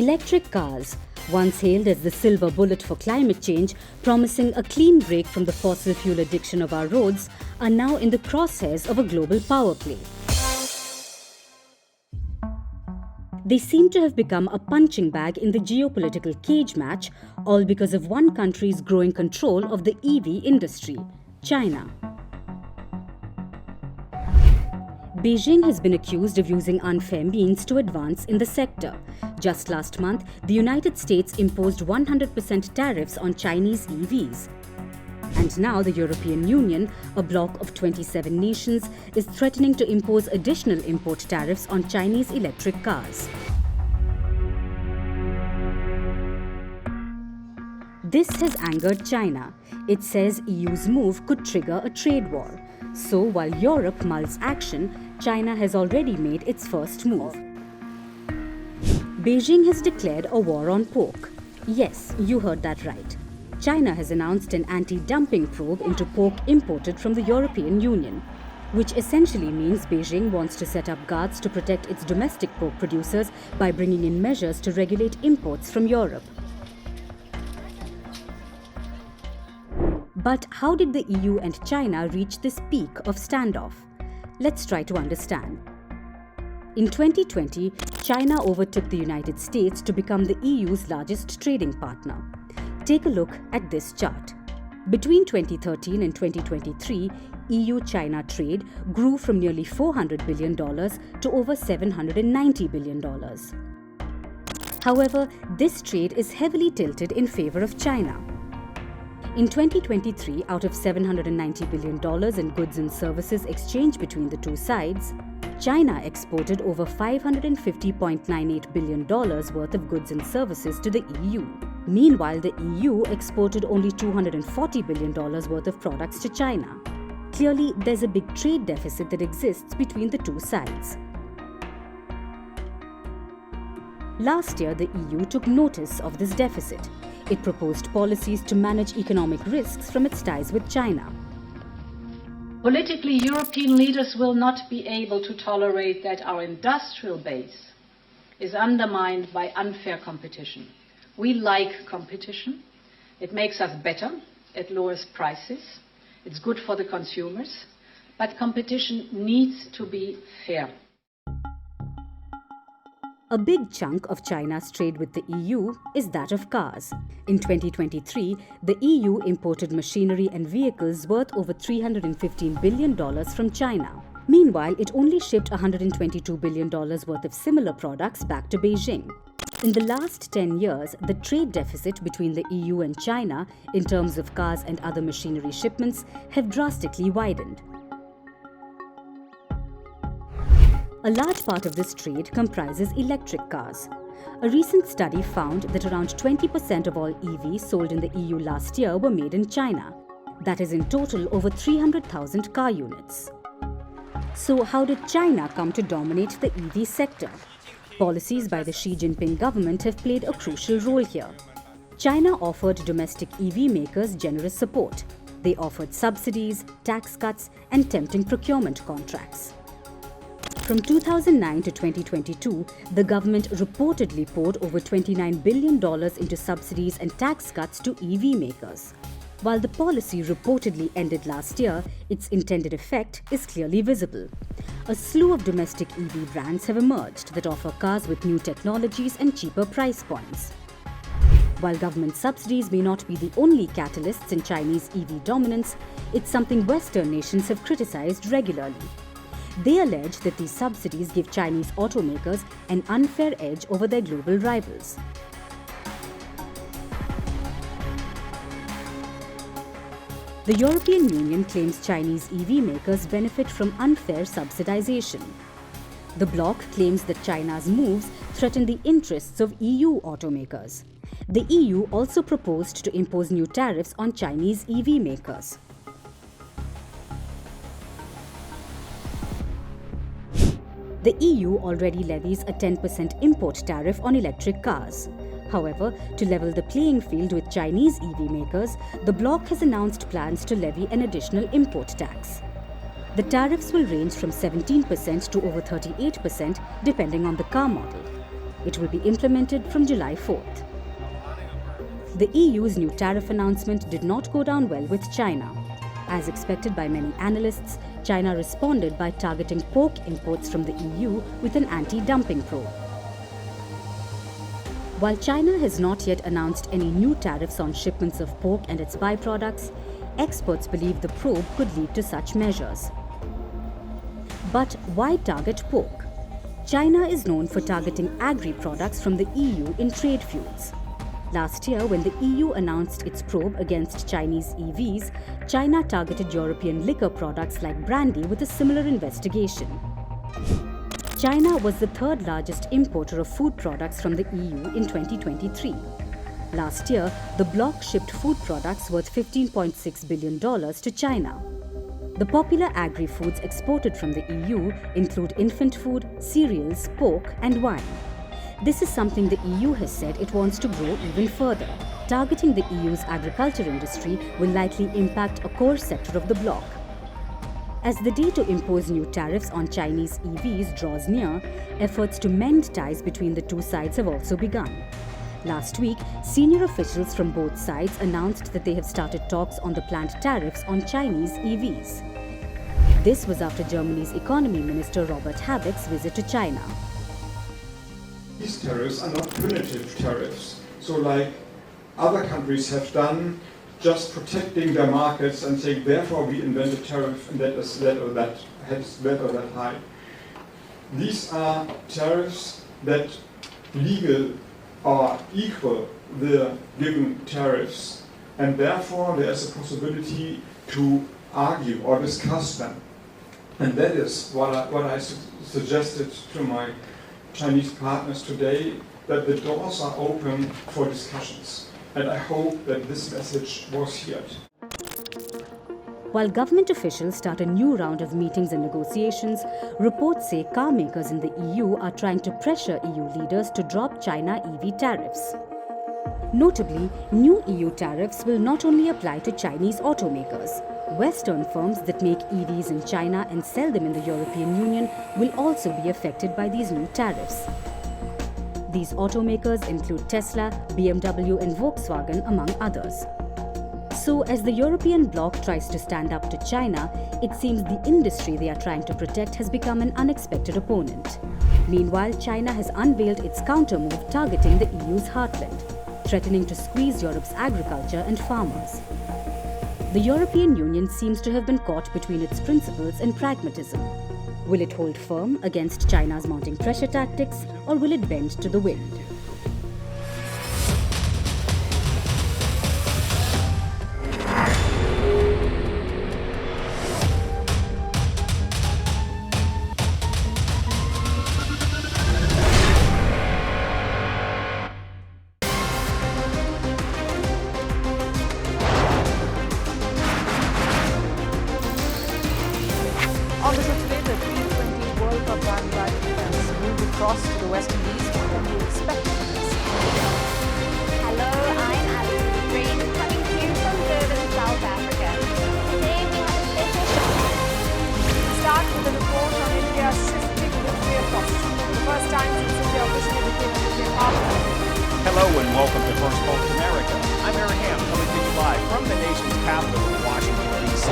Electric cars, once hailed as the silver bullet for climate change, promising a clean break from the fossil fuel addiction of our roads, are now in the crosshairs of a global power play. They seem to have become a punching bag in the geopolitical cage match, all because of one country's growing control of the EV industry, China. Beijing has been accused of using unfair means to advance in the sector. Just last month, the United States imposed 100% tariffs on Chinese EVs. And now the European Union, a bloc of 27 nations, is threatening to impose additional import tariffs on Chinese electric cars. This has angered China. It says EU's move could trigger a trade war. So while Europe mulls action, China has already made its first move. Beijing has declared a war on pork. Yes, you heard that right. China has announced an anti-dumping probe into pork imported from the European Union, which essentially means Beijing wants to set up guards to protect its domestic pork producers by bringing in measures to regulate imports from Europe. But how did the EU and China reach this peak of standoff? Let's try to understand. In 2020, China overtook the United States to become the EU's largest trading partner. Take a look at this chart. Between 2013 and 2023, EU-China trade grew from nearly $400 billion to over $790 billion. However, this trade is heavily tilted in favor of China. In 2023, out of $790 billion in goods and services exchanged between the two sides, China exported over $550.98 billion worth of goods and services to the EU. Meanwhile, the EU exported only $240 billion worth of products to China. Clearly, there's a big trade deficit that exists between the two sides. Last year, the EU took notice of this deficit. It proposed policies to manage economic risks from its ties with China. Politically, European leaders will not be able to tolerate that our industrial base is undermined by unfair competition. We like competition. It makes us better. It lowers prices. It's good for the consumers. But competition needs to be fair. A big chunk of China's trade with the EU is that of cars. In 2023, the EU imported machinery and vehicles worth over $315 billion from China. Meanwhile, it only shipped $122 billion worth of similar products back to Beijing. In the last 10 years, the trade deficit between the EU and China in terms of cars and other machinery shipments have drastically widened. A large part of this trade comprises electric cars. A recent study found that around 20% of all EVs sold in the EU last year were made in China. That is in total over 300,000 car units. So how did China come to dominate the EV sector? Policies by the Xi Jinping government have played a crucial role here. China offered domestic EV makers generous support. They offered subsidies, tax cuts, and tempting procurement contracts. From 2009 to 2022, the government reportedly poured over $29 billion into subsidies and tax cuts to EV makers. While the policy reportedly ended last year, its intended effect is clearly visible. A slew of domestic EV brands have emerged that offer cars with new technologies and cheaper price points. While government subsidies may not be the only catalysts in Chinese EV dominance, it's something Western nations have criticized regularly. They allege that these subsidies give Chinese automakers an unfair edge over their global rivals. The European Union claims Chinese EV makers benefit from unfair subsidization. The bloc claims that China's moves threaten the interests of EU automakers. The EU also proposed to impose new tariffs on Chinese EV makers. The EU already levies a 10% import tariff on electric cars. However, to level the playing field with Chinese EV makers, the bloc has announced plans to levy an additional import tax. The tariffs will range from 17% to over 38% depending on the car model. It will be implemented from July 4th. The EU's new tariff announcement did not go down well with China. As expected by many analysts, China responded by targeting pork imports from the EU with an anti-dumping probe. While China has not yet announced any new tariffs on shipments of pork and its byproducts, experts believe the probe could lead to such measures. But why target pork? China is known for targeting agri-products from the EU in trade feuds. Last year, when the EU announced its probe against Chinese EVs, China targeted European liquor products like brandy with a similar investigation. China was the third largest importer of food products from the EU in 2023. Last year, the bloc shipped food products worth $15.6 billion to China. The popular agri-foods exported from the EU include infant food, cereals, pork, and wine. This is something the EU has said it wants to grow even further. Targeting the EU's agriculture industry will likely impact a core sector of the bloc. As the day to impose new tariffs on Chinese EVs draws near, efforts to mend ties between the two sides have also begun. Last week, senior officials from both sides announced that they have started talks on the planned tariffs on Chinese EVs. This was after Germany's economy minister Robert Habeck's visit to China. These tariffs are not punitive tariffs, so like other countries have done, just protecting their markets and saying, therefore we invent a tariff and that is that or that, has that or that high. These are tariffs that legal or equal the given tariffs, and therefore there is a possibility to argue or discuss them. And that is what I suggested to my Chinese partners today, that the doors are open for discussions. And I hope that this message was heard. While government officials start a new round of meetings and negotiations, reports say car makers in the EU are trying to pressure EU leaders to drop China EV tariffs. Notably, new EU tariffs will not only apply to Chinese automakers. Western firms that make EVs in China and sell them in the European Union will also be affected by these new tariffs. These automakers include Tesla, BMW and Volkswagen, among others. So, as the European bloc tries to stand up to China, it seems the industry they are trying to protect has become an unexpected opponent. Meanwhile, China has unveiled its counter-move targeting the EU's heartland, threatening to squeeze Europe's agriculture and farmers. The European Union seems to have been caught between its principles and pragmatism. Will it hold firm against China's mounting pressure tactics, or will it bend to the wind? On the show today, the T20 World Cup bandwagon has moved across to the West Indies. What can we expect from this? Hello, I'm Alison Green, coming to you from Durban, South Africa. Today we have a special show. We'll start with a report on India's shifting nuclear posture. For the first time since India officially became a nuclear power. Hello and welcome to Firstpost America. I'm Aaron Ham, coming to you live from the nation's capital, Washington, D.C.